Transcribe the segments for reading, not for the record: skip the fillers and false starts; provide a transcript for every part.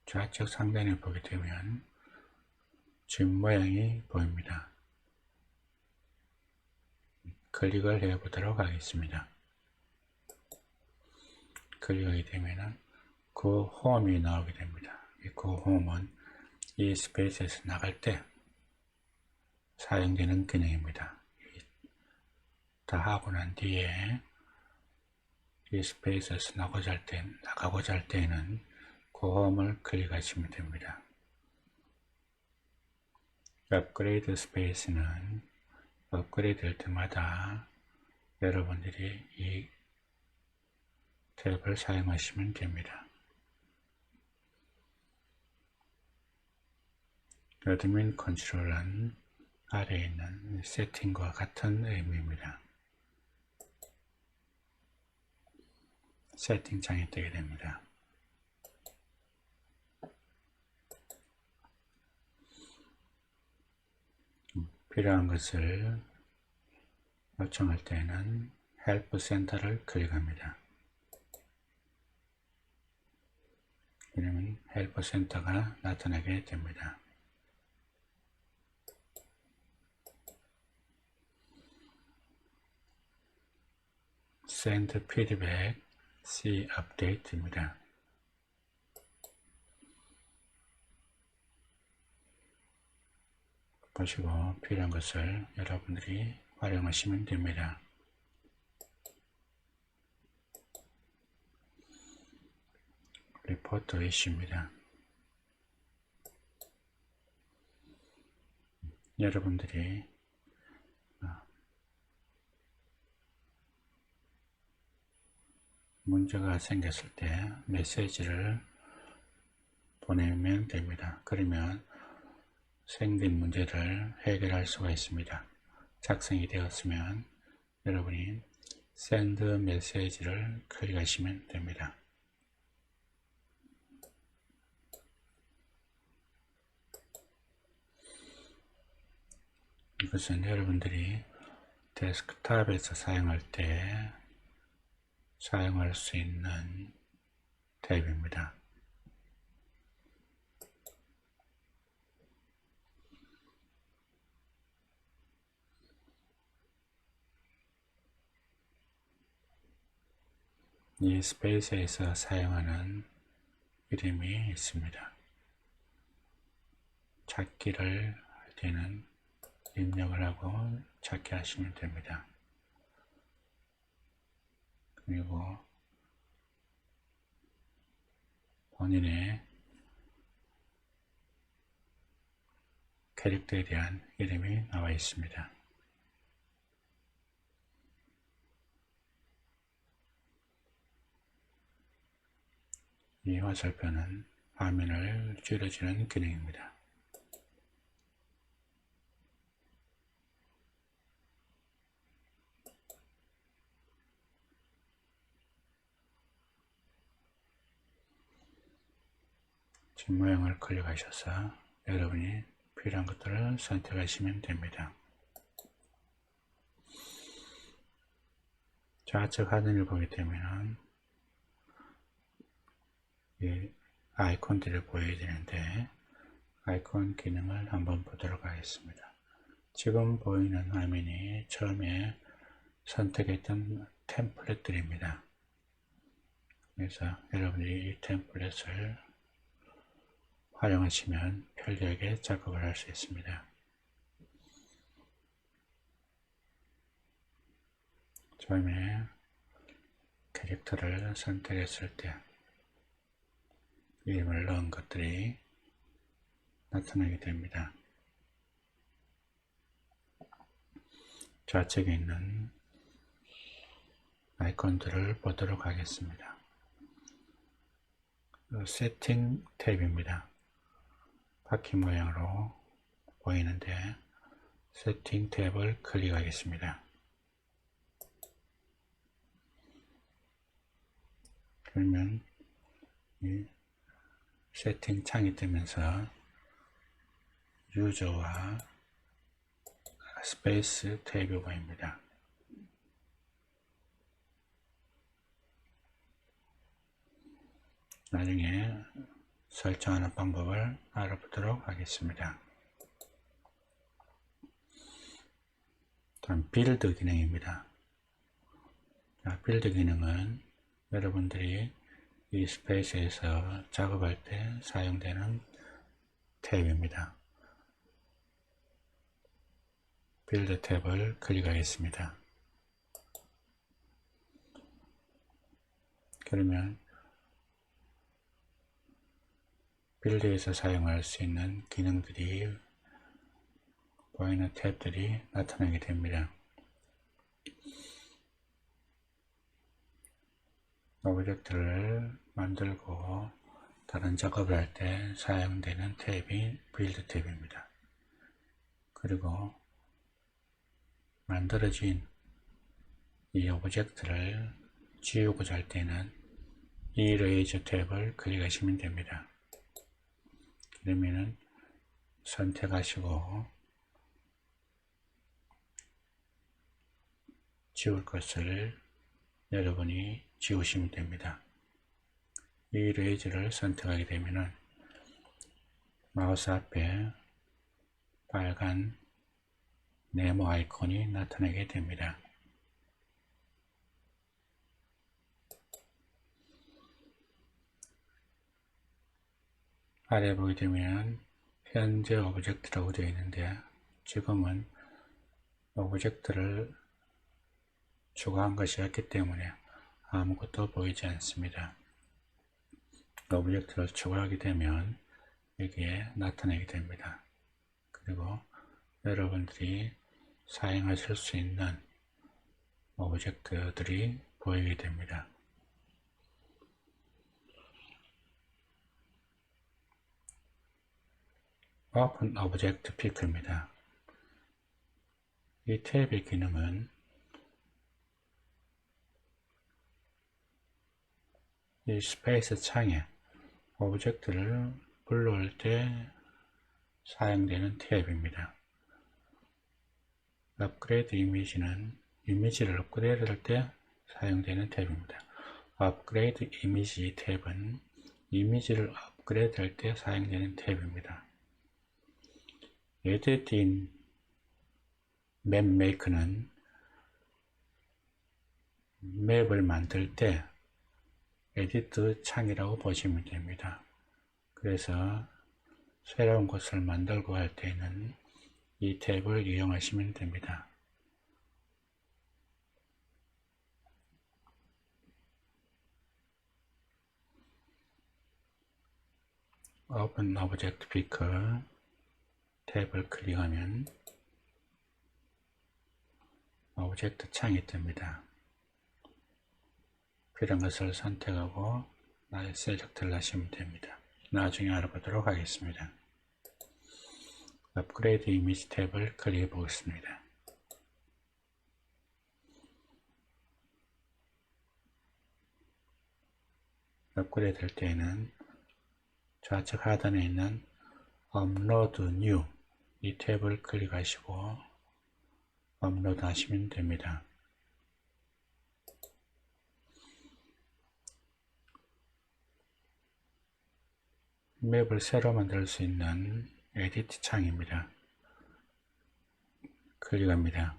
좌측 상단에 보게 되면 집 모양이 보입니다. 클릭을 해 보도록 하겠습니다. 클릭하게 되면 그 홈이 나오게 됩니다. 그 홈은 이 스페이스에서 나갈 때 사용되는 기능입니다. 다 하고 난 뒤에 이 스페이스에서 나가고자 할 때는 그 홈을 클릭하시면 됩니다. 업그레이드 스페이스는 업그레이드 할 때마다 여러분들이 이 탭을 사용하시면 됩니다. 어드민 컨트롤은 아래에 있는 세팅과 같은 의미입니다. 세팅창이 뜨게 됩니다. 필요한 것을 요청할 때는 헬프 센터를 클릭합니다. 그러면 헬프 센터가 나타나게 됩니다. Send feedback, see update입니다. 보시고 필요한 것을 여러분들이 활용하시면 됩니다. 리포트 이슈입니다. 여러분들이 문제가 생겼을 때 메시지를 보내면 됩니다. 그러면 생긴 문제를 해결할 수가 있습니다. 작성이 되었으면 여러분이 Send 메시지를 클릭하시면 됩니다. 이것은 여러분들이 데스크탑에서 사용할 때 사용할 수 있는 탭입니다. 이 스페이스에서 사용하는 이름이 있습니다. 찾기를 할 때는 입력을 하고 찾기 하시면 됩니다. 그리고 본인의 캐릭터에 대한 이름이 나와 있습니다. 이 화살표는 화면을 줄여주는 기능입니다. 집 모양을 클릭하셔서 여러분이 필요한 것들을 선택하시면 됩니다. 좌측 하단을 보게 되면 이 아이콘들을 보여야 되는데 아이콘 기능을 한번 보도록 하겠습니다. 지금 보이는 화면이 처음에 선택했던 템플릿들입니다. 그래서 여러분들이 이 템플릿을 활용하시면 편리하게 작업을 할 수 있습니다. 처음에 캐릭터를 선택했을 때 이름을 넣은 것들이 나타나게 됩니다. 좌측에 있는 아이콘들을 보도록 하겠습니다. 세팅 탭입니다. 바퀴 모양으로 보이는데 세팅 탭을 클릭하겠습니다. 그러면 이 세팅 창이 뜨면서 유저와 스페이스 탭뷰버입니다. 나중에 설정하는 방법을 알아보도록 하겠습니다. 다음 빌드 기능입니다. 빌드 기능은 여러분들이 이 스페이스에서 작업할 때 사용되는 탭입니다. 빌드 탭을 클릭하겠습니다. 그러면 빌드에서 사용할 수 있는 기능들이 보이는 탭들이 나타나게 됩니다. 오브젝트를 만들고 다른 작업을 할 때 사용되는 탭이 빌드 탭입니다. 그리고 만들어진 이 오브젝트를 지우고자 할 때는 이레이저 탭을 클릭하시면 됩니다. 그러면은 선택하시고 지울 것을 여러분이 지우시면 됩니다. 이레이저를 선택하게 되면은 마우스 앞에 빨간 네모 아이콘이 나타나게 됩니다. 아래 보게 되면 현재 오브젝트라고 되어 있는데 지금은 오브젝트를 추가한 것이었기 때문에 아무것도 보이지 않습니다. 오브젝트를 추가하게 되면 여기에 나타나게 됩니다. 그리고 여러분들이 사용하실 수 있는 오브젝트들이 보이게 됩니다. 오픈 오브젝트 피커입니다. 이 탭의 기능은 이 스페이스 창에 오브젝트를 불러올 때 사용되는 탭입니다. 업그레이드 이미지는 이미지를 업그레이드 할 때 사용되는 탭입니다. 업그레이드 이미지 탭은 이미지를 업그레이드 할 때 사용되는 탭입니다. 에디팅 맵 메이커는 맵을 만들 때 에디트 창이라고 보시면 됩니다. 그래서 새로운 것을 만들고 할 때는 이 탭을 이용하시면 됩니다. 오픈 오브젝트 피커 탭을 클릭하면 오브젝트 창이 뜹니다. 필요한 것을 선택하고 셀렉트를 하시면 됩니다. 나중에 알아보도록 하겠습니다. 업그레이드 이미지 탭을 클릭해 보겠습니다. 업그레이드 할 때에는 좌측 하단에 있는 업로드 뉴 이 탭을 클릭하시고 업로드 하시면 됩니다. 맵을 새로 만들 수 있는 에디트 창입니다. 클릭합니다.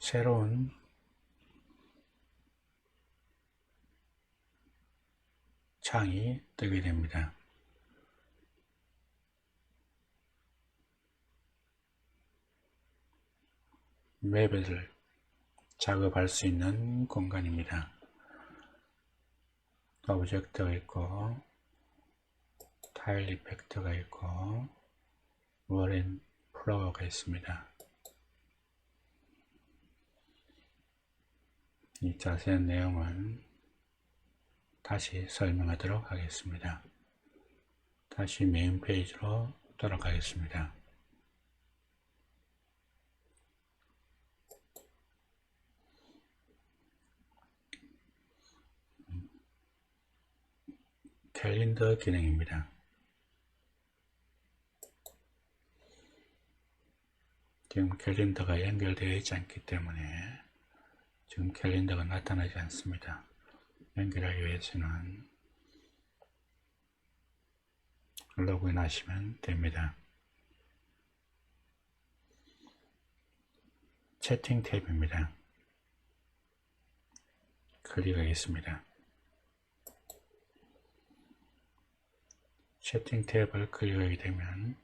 새로운 창이 뜨게 됩니다. 맵을 작업할 수 있는 공간입니다. 오브젝트가 있고 타일 이펙트가 있고 월 앤 플로어가 있습니다. 이 자세한 내용은 다시 설명하도록 하겠습니다. 다시 메인 페이지로 돌아가겠습니다. 캘린더 기능입니다. 지금 캘린더가 연결되어 있지 않기 때문에 지금 캘린더가 나타나지 않습니다. 연결하기 위해서는 로그인 하시면 됩니다. 채팅 탭입니다. 클릭하겠습니다. 채팅 탭을 클릭하게 되면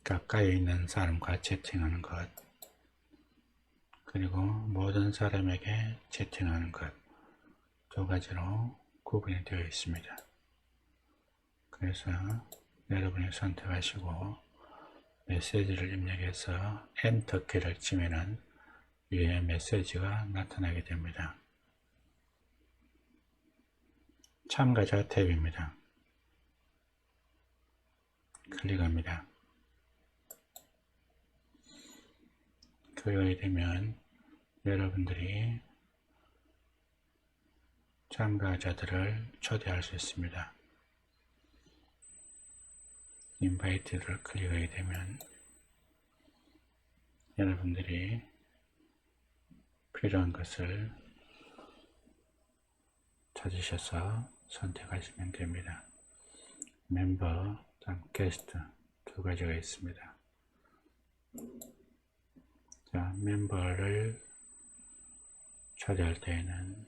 가까이 있는 사람과 채팅하는 것, 그리고 모든 사람에게 채팅하는 것, 두 가지로 구분이 되어 있습니다. 그래서 여러분이 선택하시고 메시지를 입력해서 엔터키를 치면은 위에 메시지가 나타나게 됩니다. 참가자 탭입니다. 클릭합니다. 클릭하게 되면 여러분들이 참가자들을 초대할 수 있습니다. 인바이트를 클릭하게 되면 여러분들이 필요한 것을 찾으셔서 선택하시면 됩니다. 멤버, 게스트 두 가지가 있습니다. 자, 멤버를 초대할 때에는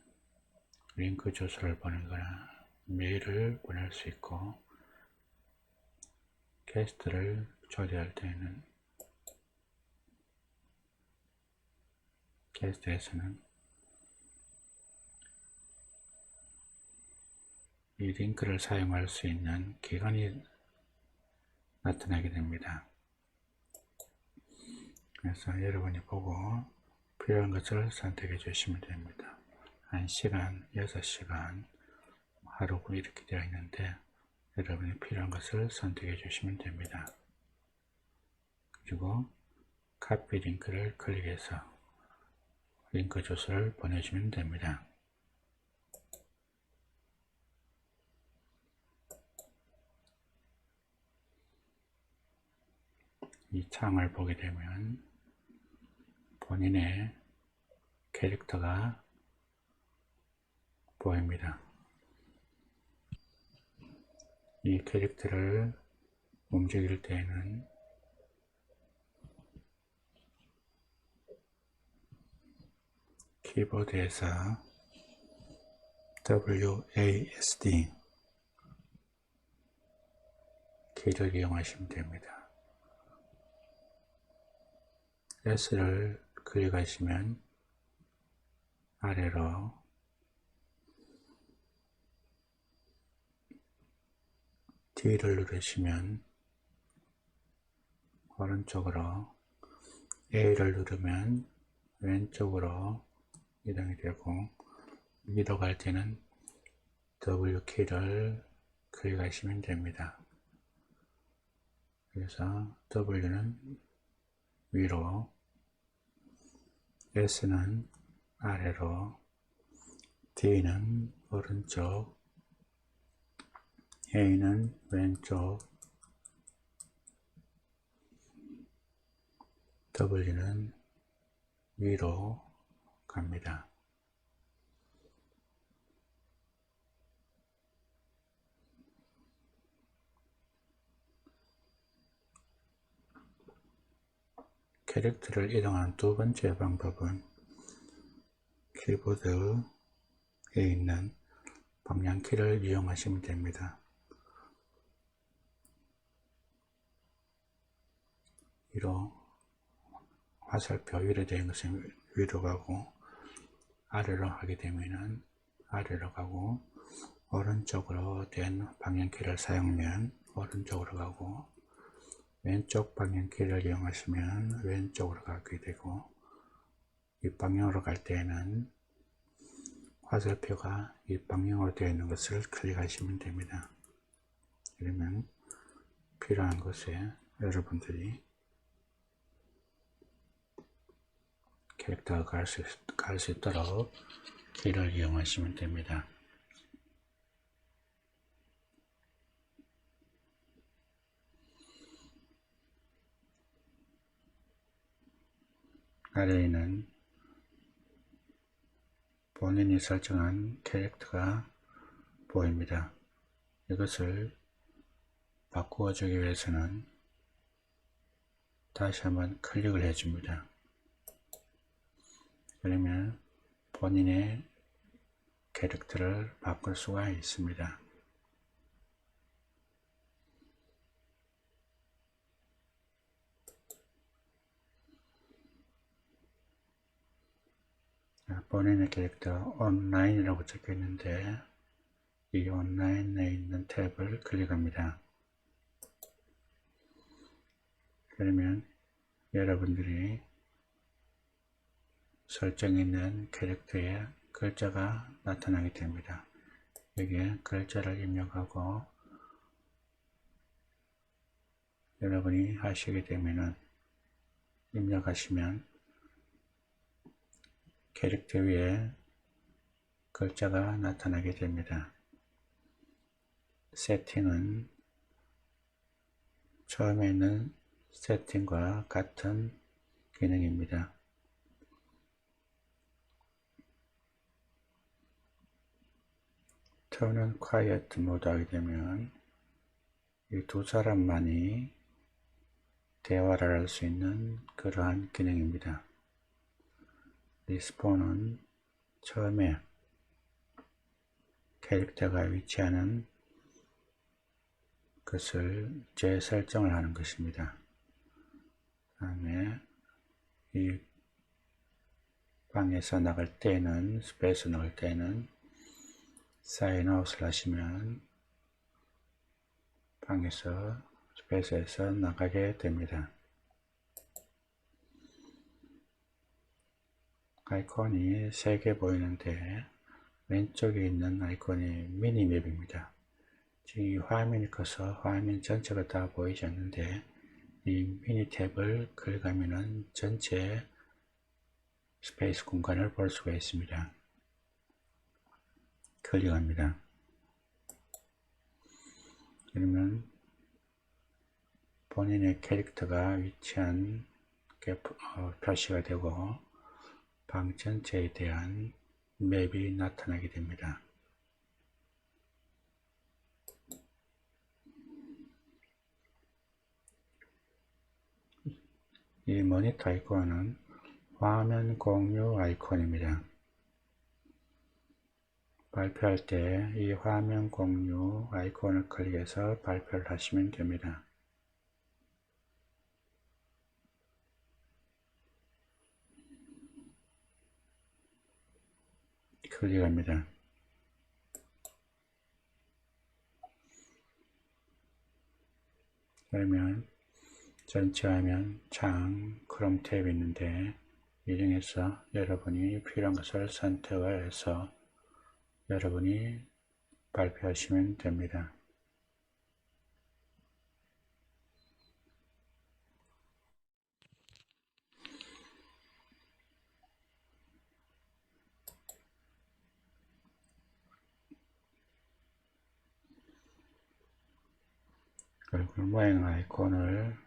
링크 주소를 보내거나 메일을 보낼 수 있고, 게스트를 초대할 때에는 게스트에서는 이 링크를 사용할 수 있는 기간이 나타나게 됩니다. 그래서 여러분이 보고 필요한 것을 선택해 주시면 됩니다. 1시간, 6시간, 하루고 이렇게 되어 있는데 여러분이 필요한 것을 선택해 주시면 됩니다. 그리고 카피 링크를 클릭해서 링크 주소를 보내주면 됩니다. 이 창을 보게 되면 본인의 캐릭터가 보입니다. 이 캐릭터를 움직일 때에는 키보드에서 WASD 키를 이용하시면 됩니다. S를 클릭하시면 아래로 D를 누르시면 오른쪽으로, A를 누르면 왼쪽으로 이동이 되고, 위로 갈 때는 W 키를 클릭하시면 됩니다. 그래서 W는 위로, S는 아래로, D는 오른쪽, A는 왼쪽, W는 위로 갑니다. 캐릭터를 이동하는 두 번째 방법은 키보드에 있는 방향키를 이용하시면 됩니다. 위로, 화살표 위로 되는 것은 위로 가고, 아래로 하게 되면 아래로 가고, 오른쪽으로 된 방향키를 사용하면 오른쪽으로 가고, 왼쪽 방향키를 이용하시면 왼쪽으로 가게 되고, 윗방향으로 갈 때에는 화살표가 윗방향으로 되어 있는 것을 클릭하시면 됩니다. 그러면 필요한 곳에 여러분들이 캐릭터가 갈 수 있도록 키를 이용하시면 됩니다. 아래에 있는 본인이 설정한 캐릭터가 보입니다. 이것을 바꾸어 주기 위해서는 다시 한번 클릭을 해줍니다. 그러면 본인의 캐릭터를 바꿀 수가 있습니다. 본인의 캐릭터 온라인이라고 적혀 있는데 이 온라인에 있는 탭을 클릭합니다. 그러면 여러분들이 설정해 있는 캐릭터에 글자가 나타나게 됩니다. 여기에 글자를 입력하고 여러분이 하시게 되면은 입력하시면 캐릭터 위에 글자가 나타나게 됩니다. 세팅은 처음에 있는 세팅과 같은 기능입니다. 턴은 quiet 모드 하게 되면 이 두 사람만이 대화를 할 수 있는 그러한 기능입니다. 리스폰은 처음에 캐릭터가 위치하는 것을 재설정을 하는 것입니다. 그 다음에 이 방에서 나갈 때는 스페이스 넣을 때는 사인아웃을 하시면 방에서 스페이스에서 나가게 됩니다. 아이콘이 3개 보이는데 왼쪽에 있는 아이콘이 미니맵입니다. 지금 이 화면이 커서 화면 전체가 다 보이지 않는데 이 미니 탭을 클릭하면 전체 스페이스 공간을 볼 수가 있습니다. 클릭합니다. 그러면 본인의 캐릭터가 위치한 게 표시가 되고 방 전체에 대한 맵이 나타나게 됩니다. 이 모니터 아이콘은 화면 공유 아이콘입니다. 발표할 때 이 화면 공유 아이콘을 클릭해서 발표를 하시면 됩니다. 클릭합니다. 그러면 전체 화면 창 크롬 탭이 있는데 이 중에서 여러분이 필요한 것을 선택을 해서 여러분이 발표하시면 됩니다. 얼굴 모양 아이콘을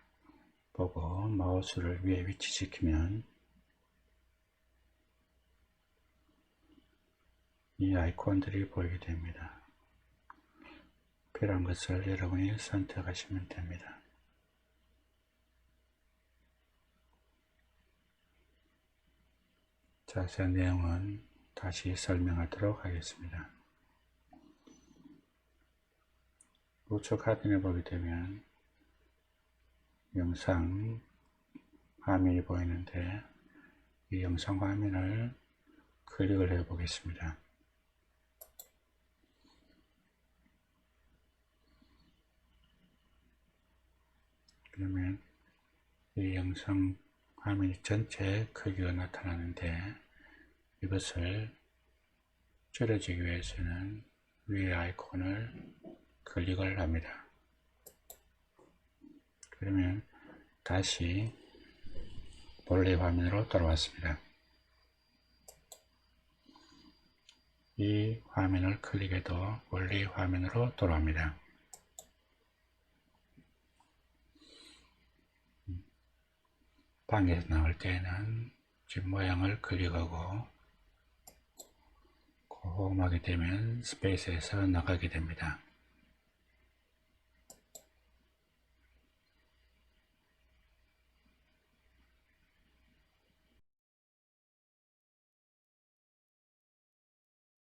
보고 마우스를 위에 위치시키면 이 아이콘들이 보이게 됩니다. 필요한 것을 여러분이 선택하시면 됩니다. 자세한 내용은 다시 설명하도록 하겠습니다. 우측 하단에 보게 되면 영상 화면이 보이는데 이 영상 화면을 클릭을 해 보겠습니다. 그러면 이 영상 화면이 전체 크기가 나타나는데 이것을 줄여주기 위해서는 위에 아이콘을 클릭을 합니다. 그러면 다시 본래 화면으로 돌아왔습니다. 이 화면을 클릭해도 원래 화면으로 돌아옵니다. 방에서 나올 때는 집 모양을 클릭하고 호응하게 되면 스페이스에서 나가게 됩니다.